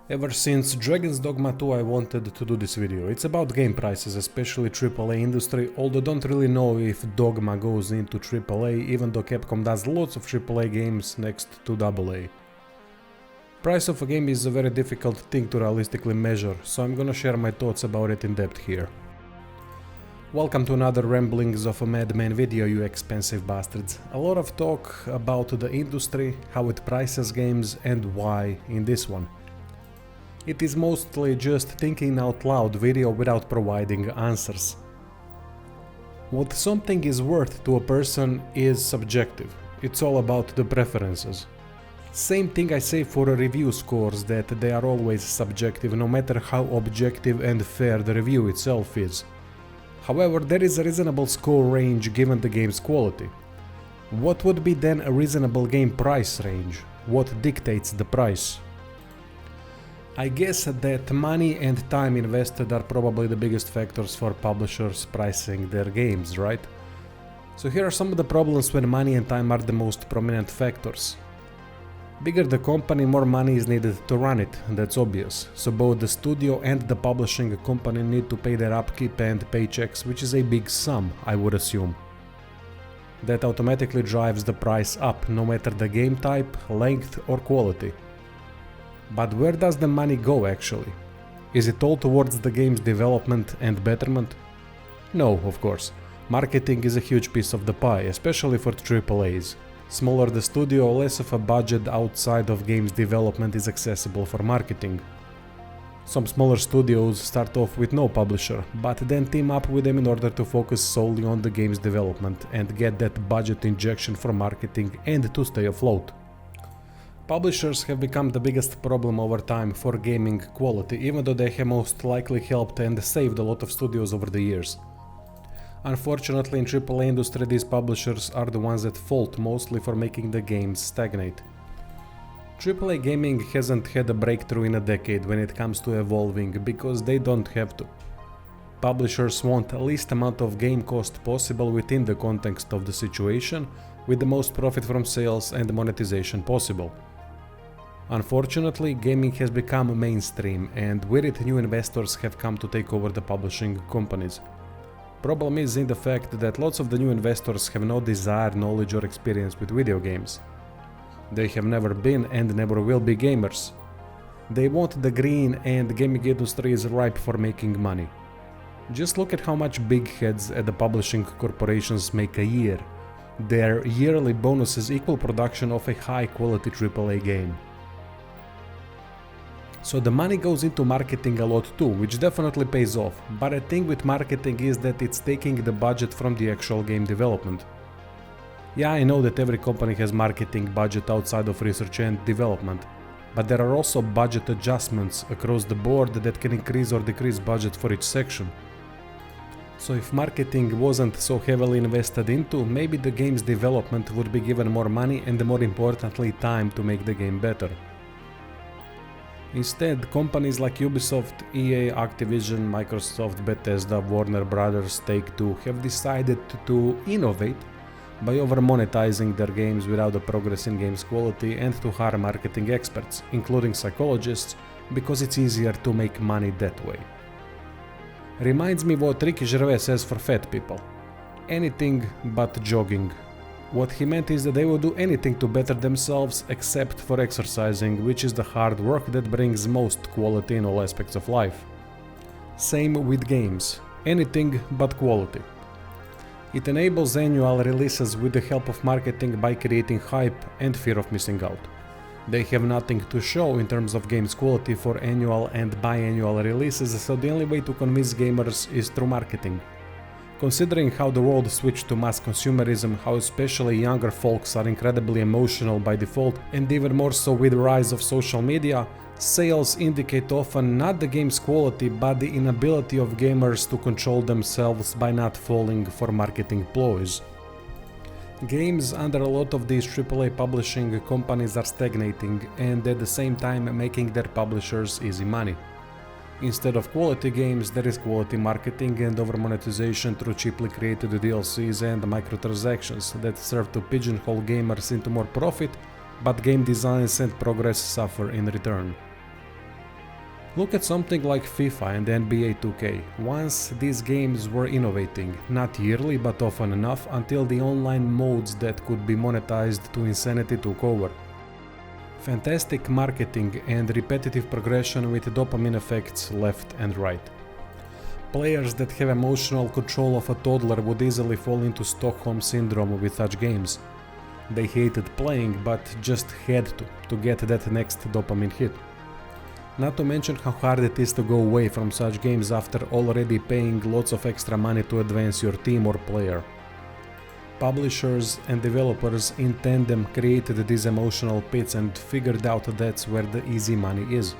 Ever since Dragon's Dogma 2 I wanted to do this video. It's about game prices, especially AAA industry, although don't really know if Dogma goes into AAA, even though Capcom does lots of AAA games next to AA. Price of a game is a very difficult thing to realistically measure, so I'm gonna share my thoughts about it in depth here. Welcome to another Ramblings of a Madman video, you expensive bastards. A lot of talk about the industry, how it prices games and why in this one. It is mostly just thinking out loud video without providing answers. What something is worth to a person is subjective. It's all about the preferences. Same thing I say for review scores, that they are always subjective no matter how objective and fair the review itself is. However, there is a reasonable score range given the game's quality. What would be then a reasonable game price range? What dictates the price? I guess that money and time invested are probably the biggest factors for publishers pricing their games, right? So here are some of the problems when money and time are the most prominent factors. Bigger the company, more money is needed to run it, that's obvious. So both the studio and the publishing company need to pay their upkeep and paychecks, which is a big sum, I would assume. That automatically drives the price up, no matter the game type, length or quality. But where does the money go actually? Is it all towards the game's development and betterment? No, of course. Marketing is a huge piece of the pie, especially for AAAs. Smaller the studio, less of a budget outside of games development is accessible for marketing. Some smaller studios start off with no publisher, but then team up with them in order to focus solely on the game's development and get that budget injection for marketing and to stay afloat. Publishers have become the biggest problem over time for gaming quality, even though they have most likely helped and saved a lot of studios over the years. Unfortunately, in AAA industry, these publishers are the ones at fault mostly for making the games stagnate. AAA gaming hasn't had a breakthrough in a decade when it comes to evolving, because they don't have to. Publishers want the least amount of game cost possible within the context of the situation, with the most profit from sales and monetization possible. Unfortunately, gaming has become mainstream, and with it new investors have come to take over the publishing companies. Problem is in the fact that lots of the new investors have no desire, knowledge or experience with video games. They have never been and never will be gamers. They want the green, and the gaming industry is ripe for making money. Just look at how much big heads at the publishing corporations make a year. Their yearly bonuses equal production of a high quality AAA game. So the money goes into marketing a lot too, which definitely pays off, but the thing with marketing is that it's taking the budget from the actual game development. Yeah, I know that every company has marketing budget outside of research and development, but there are also budget adjustments across the board that can increase or decrease budget for each section. So if marketing wasn't so heavily invested into, maybe the game's development would be given more money and more importantly time to make the game better. Instead, companies like Ubisoft, EA, Activision, Microsoft, Bethesda, Warner Brothers, Take-Two have decided to innovate by over-monetizing their games without the progress in games quality and to hire marketing experts, including psychologists, because it's easier to make money that way. Reminds me what Ricky Gervais says for fat people. Anything but jogging. What he meant is that they will do anything to better themselves except for exercising, which is the hard work that brings most quality in all aspects of life. Same with games. Anything but quality. It enables annual releases with the help of marketing by creating hype and fear of missing out. They have nothing to show in terms of games quality for annual and biannual releases, so the only way to convince gamers is through marketing. Considering how the world switched to mass consumerism, how especially younger folks are incredibly emotional by default, and even more so with the rise of social media, sales indicate often not the game's quality but the inability of gamers to control themselves by not falling for marketing ploys. Games under a lot of these AAA publishing companies are stagnating and at the same time making their publishers easy money. Instead of quality games, there is quality marketing and over-monetization through cheaply created DLCs and microtransactions that serve to pigeonhole gamers into more profit, but game designs and progress suffer in return. Look at something like FIFA and NBA 2K. Once these games were innovating, not yearly but often enough until the online modes that could be monetized to insanity took over. Fantastic marketing and repetitive progression with dopamine effects left and right. Players that have emotional control of a toddler would easily fall into Stockholm Syndrome with such games. They hated playing but just had to get that next dopamine hit. Not to mention how hard it is to go away from such games after already paying lots of extra money to advance your team or player. Publishers and developers in tandem created these emotional pits and figured out that's where the easy money is.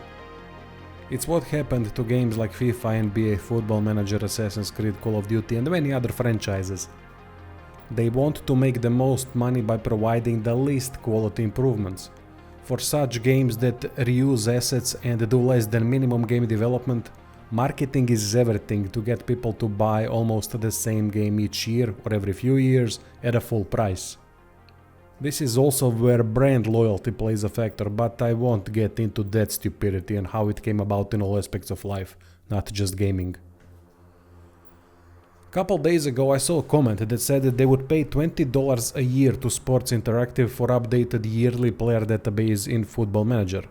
It's what happened to games like FIFA, NBA, Football Manager, Assassin's Creed, Call of Duty and many other franchises. They want to make the most money by providing the least quality improvements. For such games that reuse assets and do less than minimum game development, marketing is everything to get people to buy almost the same game each year or every few years at a full price. This is also where brand loyalty plays a factor, but I won't get into that stupidity and how it came about in all aspects of life, not just gaming. Couple days ago I saw a comment that said that they would pay $20 a year to Sports Interactive for updated yearly player database in Football Manager.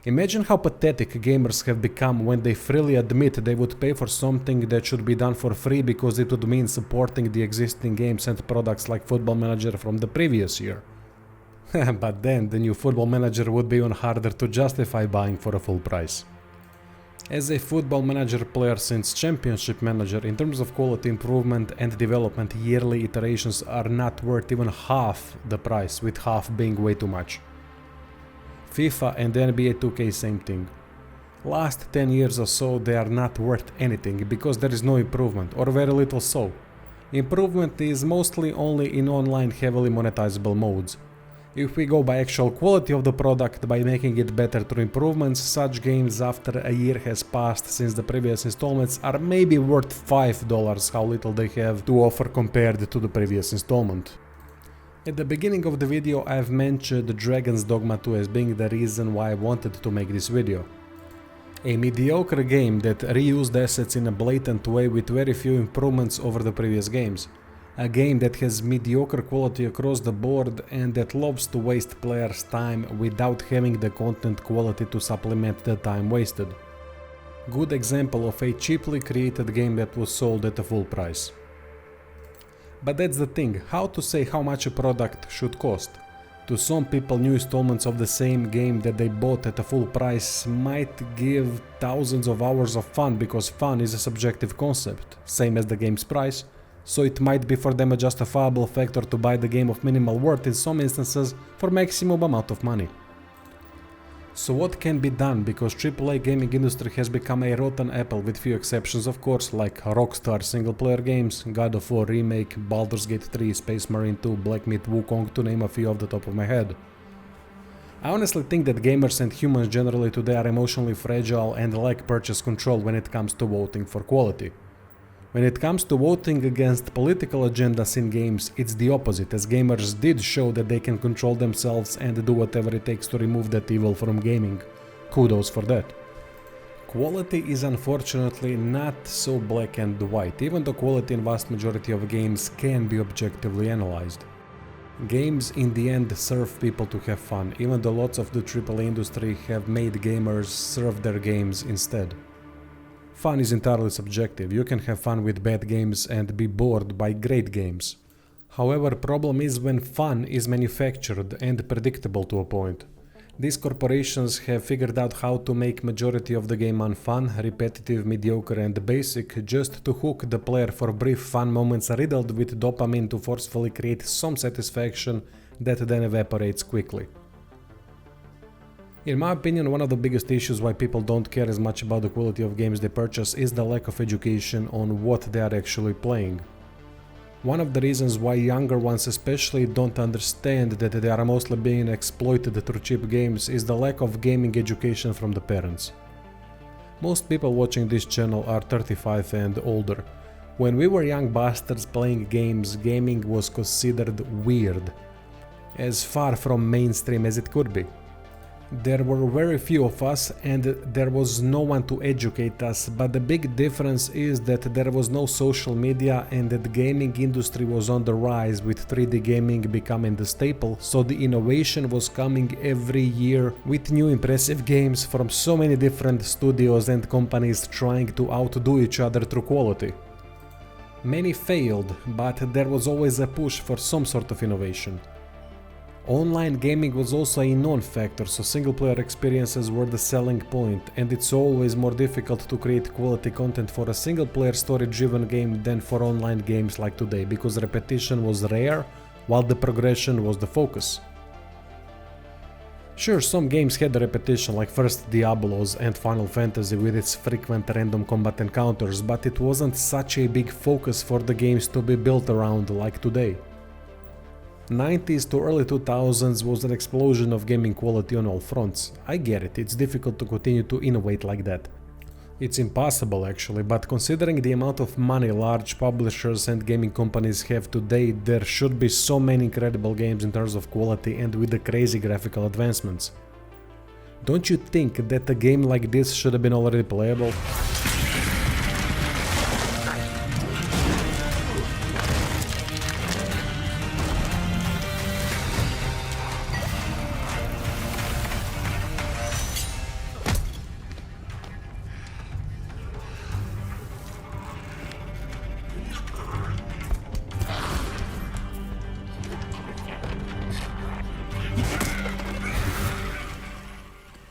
Imagine how pathetic gamers have become when they freely admit they would pay for something that should be done for free because it would mean supporting the existing games and products like Football Manager from the previous year. But then the new Football Manager would be even harder to justify buying for a full price. As a Football Manager player since Championship Manager, in terms of quality improvement and development, yearly iterations are not worth even half the price, with half being way too much. FIFA and NBA 2K same thing. Last 10 years or so they are not worth anything because there is no improvement, or very little so. Improvement is mostly only in online heavily monetizable modes. If we go by actual quality of the product by making it better through improvements, such games after a year has passed since the previous installments are maybe worth $5 how little they have to offer compared to the previous installment. At the beginning of the video I've mentioned Dragon's Dogma 2 as being the reason why I wanted to make this video. A mediocre game that reused assets in a blatant way with very few improvements over the previous games. A game that has mediocre quality across the board and that loves to waste players' time without having the content quality to supplement the time wasted. Good example of a cheaply created game that was sold at a full price. But that's the thing, how to say how much a product should cost? To some people, new installments of the same game that they bought at a full price might give thousands of hours of fun because fun is a subjective concept, same as the game's price. So it might be for them a justifiable factor to buy the game of minimal worth in some instances for maximum amount of money. So what can be done, because AAA gaming industry has become a rotten apple with few exceptions of course, like Rockstar single player games, God of War remake, Baldur's Gate 3, Space Marine 2, Black Myth Wukong to name a few off the top of my head. I honestly think that gamers and humans generally today are emotionally fragile and lack purchase control when it comes to voting for quality. When it comes to voting against political agendas in games, it's the opposite, as gamers did show that they can control themselves and do whatever it takes to remove that evil from gaming. Kudos for that. Quality is unfortunately not so black and white, even though quality in vast majority of games can be objectively analyzed. Games in the end serve people to have fun, even though lots of the AAA industry have made gamers serve their games instead. Fun is entirely subjective. You can have fun with bad games and be bored by great games. However, problem is when fun is manufactured and predictable to a point. These corporations have figured out how to make majority of the game unfun, repetitive, mediocre and basic just to hook the player for brief fun moments riddled with dopamine to forcefully create some satisfaction that then evaporates quickly. In my opinion, one of the biggest issues why people don't care as much about the quality of games they purchase is the lack of education on what they are actually playing. One of the reasons why younger ones especially don't understand that they are mostly being exploited through cheap games is the lack of gaming education from the parents. Most people watching this channel are 35 and older. When we were young bastards playing games, gaming was considered weird, as far from mainstream as it could be. There were very few of us and there was no one to educate us, but the big difference is that there was no social media and that the gaming industry was on the rise, with 3D gaming becoming the staple, so the innovation was coming every year with new impressive games from so many different studios and companies trying to outdo each other through quality. Many failed, but there was always a push for some sort of innovation. Online gaming was also a non-factor, so single-player experiences were the selling point, and it's always more difficult to create quality content for a single-player story-driven game than for online games like today, because repetition was rare, while the progression was the focus. Sure, some games had the repetition, like first Diablos and Final Fantasy with its frequent random combat encounters, but it wasn't such a big focus for the games to be built around like today. 90s to early 2000s was an explosion of gaming quality on all fronts. I get it, it's difficult to continue to innovate like that. It's impossible actually, but considering the amount of money large publishers and gaming companies have today, there should be so many incredible games in terms of quality and with the crazy graphical advancements. Don't you think that a game like this should have been already playable?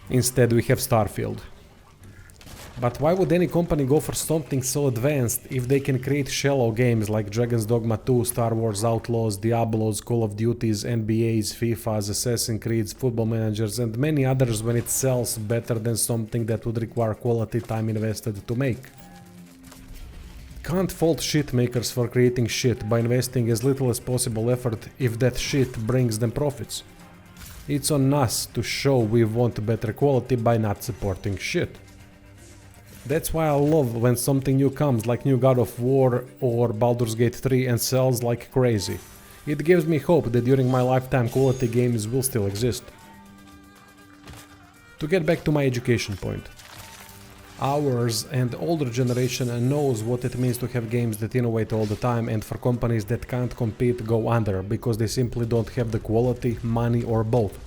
Instead we have Starfield. But why would any company go for something so advanced if they can create shallow games like Dragon's Dogma 2, Star Wars Outlaws, Diablos, Call of Duties, NBAs, FIFAs, Assassin's Creeds, Football Managers and many others when it sells better than something that would require quality time invested to make? Can't fault shit makers for creating shit by investing as little as possible effort if that shit brings them profits. It's on us to show we want better quality by not supporting shit. That's why I love when something new comes, like new God of War or Baldur's Gate 3, and sells like crazy. It gives me hope that during my lifetime quality games will still exist. To get back to my education point. Ours and older generation knows what it means to have games that innovate all the time, and for companies that can't compete go under because they simply don't have the quality, money or both.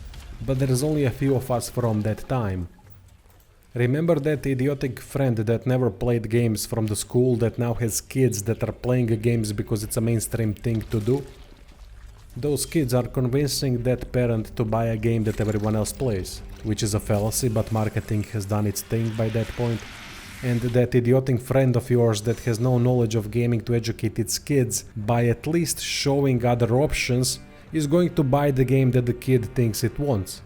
But there is only a few of us from that time. Remember that idiotic friend that never played games from the school that now has kids that are playing games because it's a mainstream thing to do? Those kids are convincing that parent to buy a game that everyone else plays, which is a fallacy, but marketing has done its thing by that point. And that idiotic friend of yours that has no knowledge of gaming to educate its kids by at least showing other options is going to buy the game that the kid thinks it wants.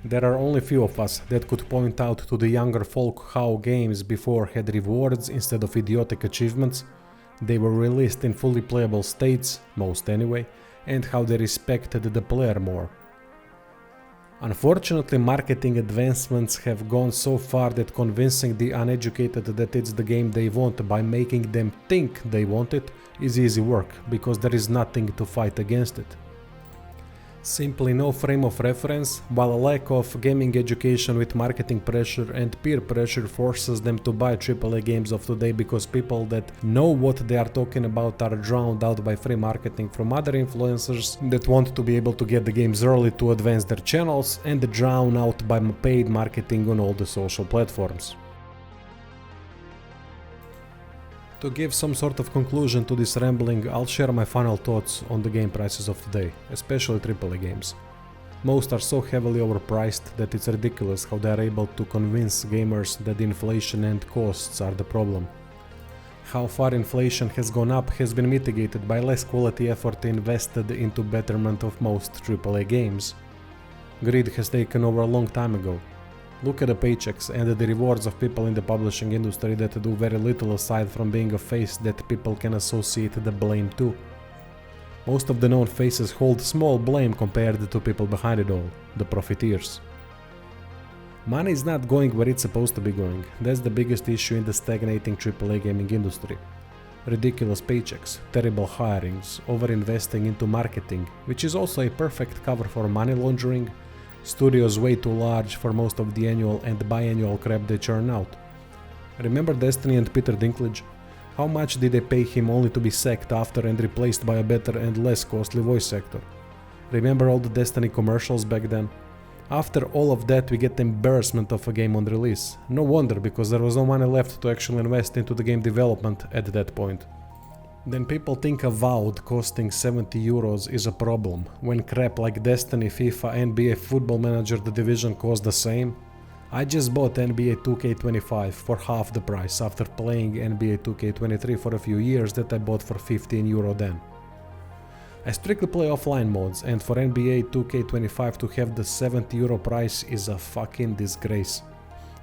There are only few of us that could point out to the younger folk how games before had rewards instead of idiotic achievements, they were released in fully playable states, most anyway, and how they respected the player more. Unfortunately, marketing advancements have gone so far that convincing the uneducated that it's the game they want by making them think they want it is easy work, because there is nothing to fight against it. Simply no frame of reference, while a lack of gaming education with marketing pressure and peer pressure forces them to buy AAA games of today because people that know what they are talking about are drowned out by free marketing from other influencers that want to be able to get the games early to advance their channels, and drowned out by paid marketing on all the social platforms. To give some sort of conclusion to this rambling, I'll share my final thoughts on the game prices of today, especially AAA games. Most are so heavily overpriced that it's ridiculous how they are able to convince gamers that inflation and costs are the problem. How far inflation has gone up has been mitigated by less quality effort invested into betterment of most AAA games. Greed has taken over a long time ago. Look at the paychecks and the rewards of people in the publishing industry that do very little aside from being a face that people can associate the blame to. Most of the known faces hold small blame compared to people behind it all, the profiteers. Money is not going where it's supposed to be going. That's the biggest issue in the stagnating AAA gaming industry. Ridiculous paychecks, terrible hirings, overinvesting into marketing, which is also a perfect cover for money laundering, Studios way too large for most of the annual and biannual crap they churn out. Remember Destiny and Peter Dinklage? How much did they pay him only to be sacked after and replaced by a better and less costly voice actor? Remember all the Destiny commercials back then? After all of that, we get the embarrassment of a game on release. No wonder, because there was no money left to actually invest into the game development at that point. Then people think Avowed costing 70 euros is a problem, when crap like Destiny, FIFA, NBA Football Manager The Division cost the same. I just bought NBA 2K25 for half the price after playing NBA 2K23 for a few years that I bought for 15 euro then. I strictly play offline modes, and for NBA 2K25 to have the 70 euro price is a fucking disgrace.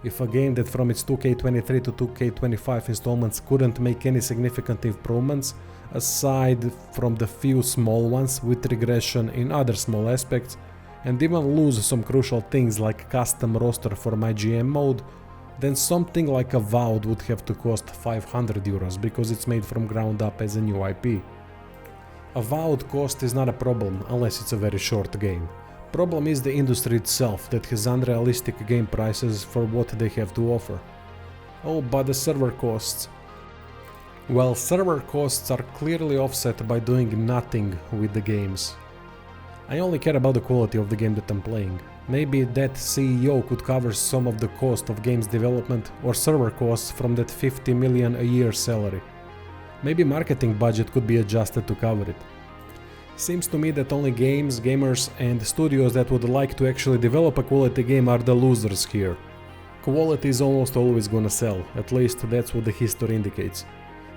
If a game that from its 2K23 to 2K25 installments couldn't make any significant improvements, aside from the few small ones with regression in other small aspects, and even lose some crucial things like custom roster for my GM mode, then something like Avowed would have to cost 500 euros because it's made from ground up as a new IP. Avowed cost is not a problem unless it's a very short game. Problem is the industry itself that has unrealistic game prices for what they have to offer. Oh, but the server costs. Well, server costs are clearly offset by doing nothing with the games. I only care about the quality of the game that I'm playing. Maybe that CEO could cover some of the cost of games development or server costs from that 50 million a year salary. Maybe marketing budget could be adjusted to cover it. Seems to me that only games, gamers and studios that would like to actually develop a quality game are the losers here. Quality is almost always gonna sell, at least that's what the history indicates.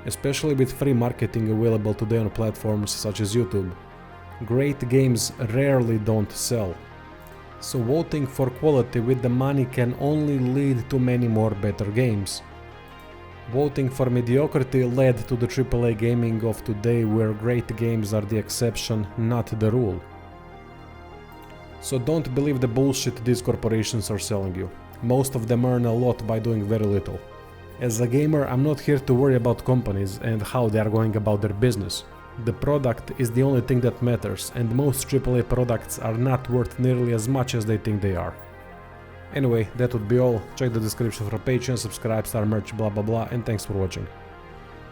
Especially with free marketing available today on platforms such as YouTube. Great games rarely don't sell. So voting for quality with the money can only lead to many more better games. Voting for mediocrity led to the AAA gaming of today, where great games are the exception, not the rule. So don't believe the bullshit these corporations are selling you. Most of them earn a lot by doing very little. As a gamer, I'm not here to worry about companies and how they are going about their business. The product is the only thing that matters, and most AAA products are not worth nearly as much as they think they are. Anyway, that would be all. Check the description for Patreon, subscribe, start merch, blah blah blah, and thanks for watching.